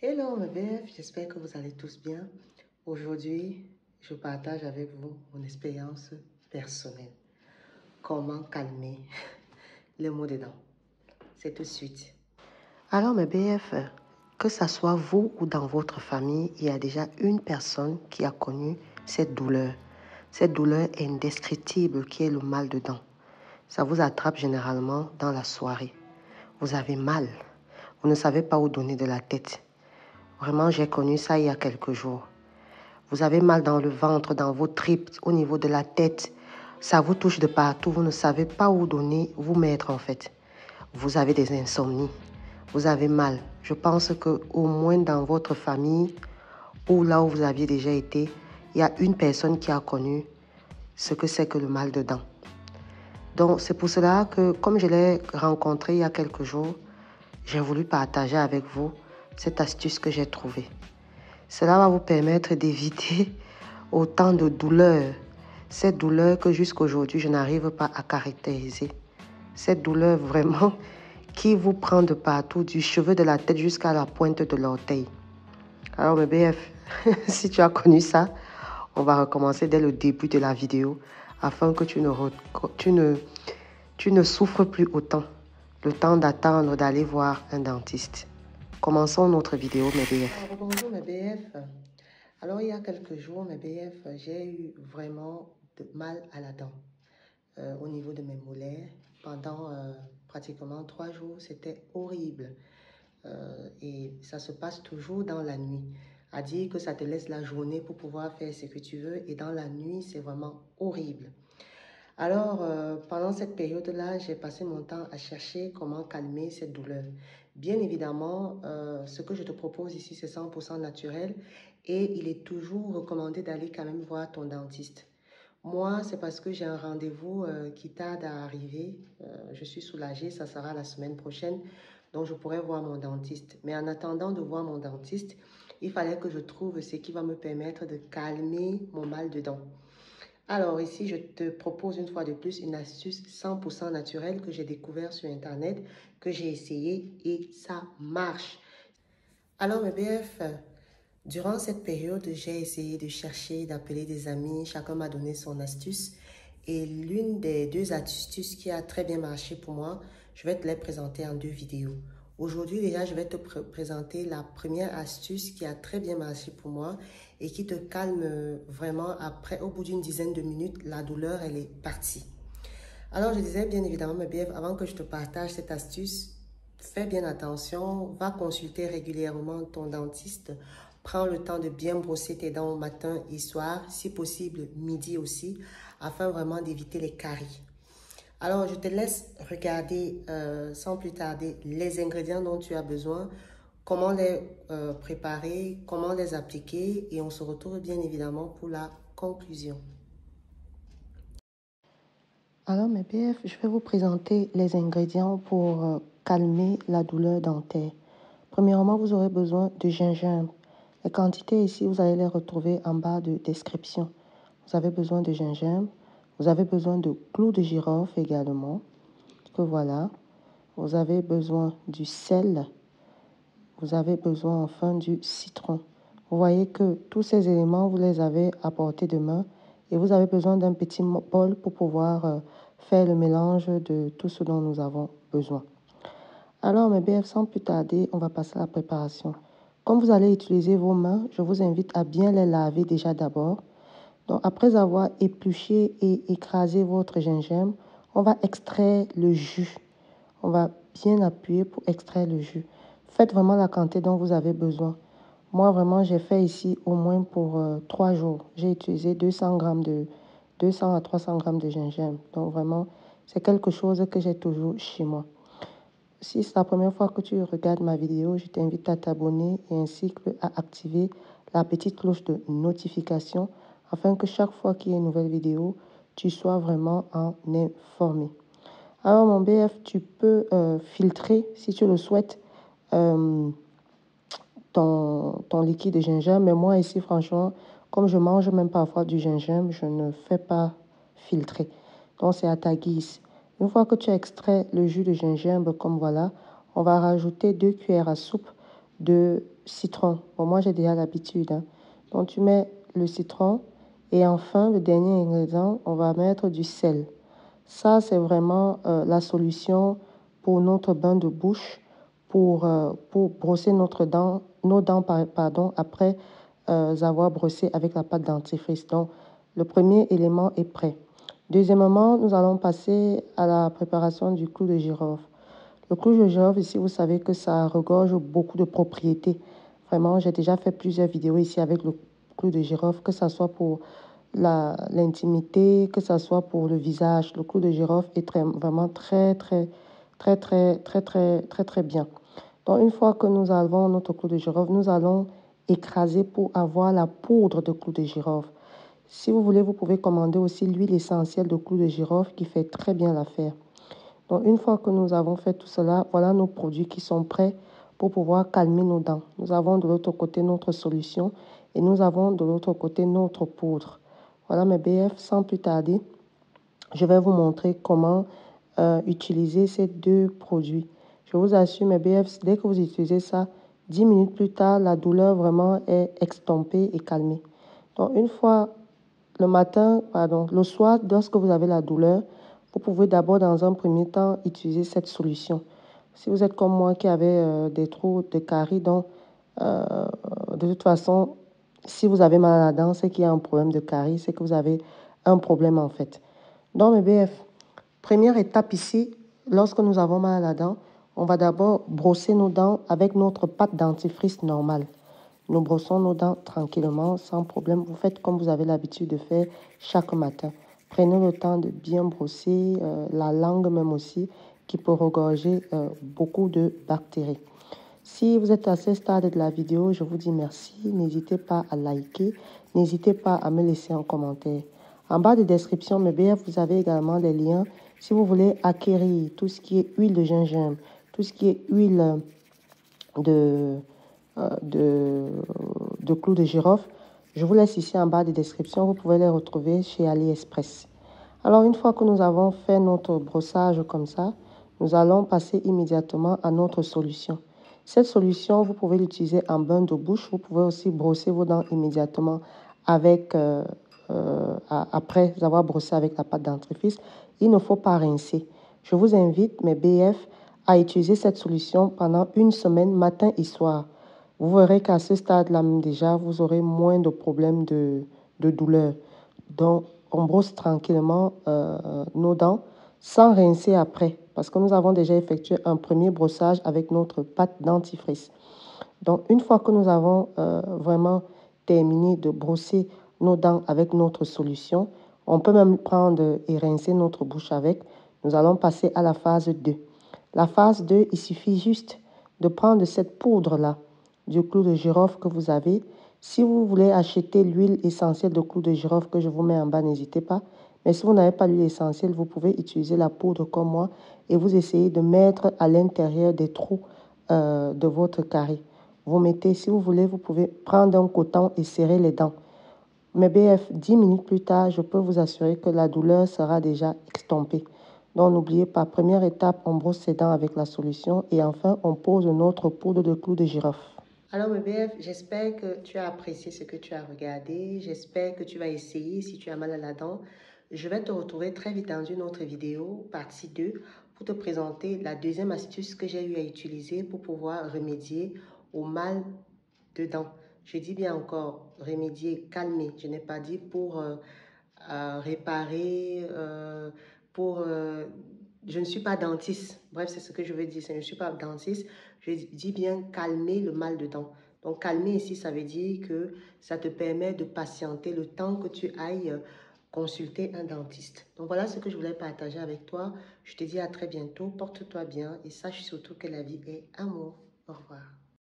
Hello mes BF, j'espère que vous allez tous bien. Aujourd'hui, je partage avec vous mon expérience personnelle. Comment calmer les maux des dents. C'est tout de suite. Alors mes BF, que ce soit vous ou dans votre famille, il y a déjà une personne qui a connu cette douleur. Cette douleur indescriptible qui est le mal de dents. Ça vous attrape généralement dans la soirée. Vous avez mal. Vous ne savez pas où donner de la tête. Vraiment, j'ai connu ça il y a quelques jours. Vous avez mal dans le ventre, dans vos tripes, au niveau de la tête. Ça vous touche de partout. Vous ne savez pas où donner, vous mettre en fait. Vous avez des insomnies. Vous avez mal. Je pense qu'au moins dans votre famille ou là où vous aviez déjà été, il y a une personne qui a connu ce que c'est que le mal de dents. Donc c'est pour cela que comme je l'ai rencontré il y a quelques jours, j'ai voulu partager avec vous cette astuce que j'ai trouvée. Cela va vous permettre d'éviter autant de douleurs. Cette douleur que jusqu'à aujourd'hui, je n'arrive pas à caractériser. Cette douleur vraiment qui vous prend de partout, du cheveu de la tête jusqu'à la pointe de l'orteil. Alors mes BF, si tu as connu ça, on va recommencer dès le début de la vidéo afin que tu ne souffres plus autant. Le temps d'attendre d'aller voir un dentiste. Commençons notre vidéo mes BF. Alors, bonjour mes BF. Alors, il y a quelques jours, mes BF, j'ai eu vraiment mal à la dent au niveau de mes molaires. Pendant pratiquement 3 jours, c'était horrible. Et ça se passe toujours dans la nuit. À dire que ça te laisse la journée pour pouvoir faire ce que tu veux. Et dans la nuit, c'est vraiment horrible. Alors, pendant cette période-là, j'ai passé mon temps à chercher comment calmer cette douleur. Bien évidemment, ce que je te propose ici, c'est 100% naturel et il est toujours recommandé d'aller quand même voir ton dentiste. Moi, c'est parce que j'ai un rendez-vous qui tarde à arriver. Je suis soulagée, ça sera la semaine prochaine, donc je pourrai voir mon dentiste. Mais en attendant de voir mon dentiste, il fallait que je trouve ce qui va me permettre de calmer mon mal de dents. Alors ici, je te propose une fois de plus une astuce 100% naturelle que j'ai découvert sur Internet, que j'ai essayé et ça marche. Alors mes BF, durant cette période, j'ai essayé de chercher, d'appeler des amis, chacun m'a donné son astuce. Et l'une des deux astuces qui a très bien marché pour moi, je vais te les présenter en 2 vidéos. Aujourd'hui déjà, je vais te présenter la première astuce qui a très bien marché pour moi et qui te calme vraiment après, au bout d'une dizaine de minutes, la douleur, elle est partie. Alors, je disais bien évidemment, mes BF, avant que je te partage cette astuce, fais bien attention, va consulter régulièrement ton dentiste. Prends le temps de bien brosser tes dents au matin et soir, si possible midi aussi, afin vraiment d'éviter les caries. Alors, je te laisse regarder sans plus tarder les ingrédients dont tu as besoin, comment les préparer, comment les appliquer et on se retrouve bien évidemment pour la conclusion. Alors mes BF, je vais vous présenter les ingrédients pour calmer la douleur dentaire. Premièrement, vous aurez besoin de gingembre. Les quantités ici, vous allez les retrouver en bas de description. Vous avez besoin de gingembre. Vous avez besoin de clous de girofle également. Que voilà. Vous avez besoin du sel. Vous avez besoin enfin du citron. Vous voyez que tous ces éléments, vous les avez à portée de main. Et vous avez besoin d'un petit bol pour pouvoir faire le mélange de tout ce dont nous avons besoin. Alors, mes BF, sans plus tarder, on va passer à la préparation. Comme vous allez utiliser vos mains, je vous invite à bien les laver déjà d'abord. Donc, après avoir épluché et écrasé votre gingembre, on va extraire le jus. On va bien appuyer pour extraire le jus. Faites vraiment la quantité dont vous avez besoin. Moi, vraiment, j'ai fait ici au moins pour 3 jours. J'ai utilisé 200 à 300 grammes de gingembre. Donc, vraiment, c'est quelque chose que j'ai toujours chez moi. Si c'est la première fois que tu regardes ma vidéo, je t'invite à t'abonner et ainsi qu'à activer la petite cloche de notification afin que chaque fois qu'il y ait une nouvelle vidéo, tu sois vraiment en informé. Alors, mon BF, tu peux filtrer, si tu le souhaites, ton liquide de gingembre. Mais moi, ici, franchement, comme je mange même parfois du gingembre, je ne fais pas filtrer. Donc, c'est à ta guise. Une fois que tu as extrait le jus de gingembre, comme voilà, on va rajouter 2 cuillères à soupe de citron. Bon, moi, j'ai déjà l'habitude. Hein. Donc, tu mets le citron. Et enfin, le dernier ingrédient, on va mettre du sel. Ça, c'est vraiment la solution pour notre bain de bouche, pour brosser nos dents pardon, après avoir brossé avec la pâte dentifrice. Donc, le premier élément est prêt. Deuxièmement, nous allons passer à la préparation du clou de girofle. Le clou de girofle, ici, vous savez que ça regorge beaucoup de propriétés. Vraiment, j'ai déjà fait plusieurs vidéos ici avec le clou de girofle, que ce soit pour l'intimité, que ce soit pour le visage. Le clou de girofle est vraiment très bien. Donc, une fois que nous avons notre clou de girofle, nous allons écraser pour avoir la poudre de clou de girofle. Si vous voulez, vous pouvez commander aussi l'huile essentielle de clou de girofle qui fait très bien l'affaire. Donc, une fois que nous avons fait tout cela, voilà nos produits qui sont prêts pour pouvoir calmer nos dents. Nous avons de l'autre côté notre solution et nous avons de l'autre côté notre poudre. Voilà mes BF, sans plus tarder, je vais vous montrer comment utiliser ces deux produits. Je vous assure mes BF, dès que vous utilisez ça, 10 minutes plus tard, la douleur vraiment est estompée et calmée. Donc, une fois le matin, pardon, le soir, lorsque vous avez la douleur, vous pouvez d'abord, dans un premier temps, utiliser cette solution. Si vous êtes comme moi qui avez des trous de caries, donc de toute façon, si vous avez mal à la dent, c'est qu'il y a un problème de caries, c'est que vous avez un problème en fait. Donc, mes BF, première étape ici, lorsque nous avons mal à la dent, on va d'abord brosser nos dents avec notre pâte dentifrice normale. Nous brossons nos dents tranquillement, sans problème. Vous faites comme vous avez l'habitude de faire chaque matin. Prenez le temps de bien brosser la langue même aussi, qui peut regorger beaucoup de bactéries. Si vous êtes à ce stade de la vidéo, je vous dis merci. N'hésitez pas à liker. N'hésitez pas à me laisser un commentaire. En bas de description, mes BF, vous avez également les liens. Si vous voulez acquérir tout ce qui est huile de gingembre, tout ce qui est huile de, de clous de girofle, je vous laisse ici en bas de description. Vous pouvez les retrouver chez AliExpress. Alors, une fois que nous avons fait notre brossage comme ça, nous allons passer immédiatement à notre solution. Cette solution, vous pouvez l'utiliser en bain de bouche. Vous pouvez aussi brosser vos dents immédiatement avec, après avoir brossé avec la pâte dentifrice. Il ne faut pas rincer. Je vous invite, mes BF, à utiliser cette solution pendant une semaine, matin et soir. Vous verrez qu'à ce stade-là, déjà, vous aurez moins de problèmes de douleur. Donc, on brosse tranquillement nos dents sans rincer après, parce que nous avons déjà effectué un premier brossage avec notre pâte dentifrice. Donc, une fois que nous avons vraiment terminé de brosser nos dents avec notre solution, on peut même prendre et rincer notre bouche avec. Nous allons passer à la phase 2. La phase 2, il suffit juste de prendre cette poudre-là du clou de girofle que vous avez. Si vous voulez acheter l'huile essentielle de clou de girofle que je vous mets en bas, n'hésitez pas. Mais si vous n'avez pas l'huile essentielle, vous pouvez utiliser la poudre comme moi et vous essayez de mettre à l'intérieur des trous de votre carie. Vous mettez, si vous voulez, vous pouvez prendre un coton et serrer les dents. Mais BF, 10 minutes plus tard, je peux vous assurer que la douleur sera déjà estompée. Donc, n'oubliez pas, première étape, on brosse ses dents avec la solution et enfin, on pose notre poudre de clou de girofle. Alors, mes BF, j'espère que tu as apprécié ce que tu as regardé. J'espère que tu vas essayer si tu as mal à la dent. Je vais te retrouver très vite dans une autre vidéo, partie 2, pour te présenter la deuxième astuce que j'ai eu à utiliser pour pouvoir remédier au mal de dents. Je dis bien encore remédier, calmer. Je n'ai pas dit pour réparer, je ne suis pas dentiste. Bref, c'est ce que je veux dire. Je ne suis pas dentiste. Je dis bien calmer le mal de dents. Donc, calmer ici, ça veut dire que ça te permet de patienter le temps que tu ailles consulter un dentiste. Donc, voilà ce que je voulais partager avec toi. Je te dis à très bientôt. Porte-toi bien et sache surtout que la vie est amour. Au revoir.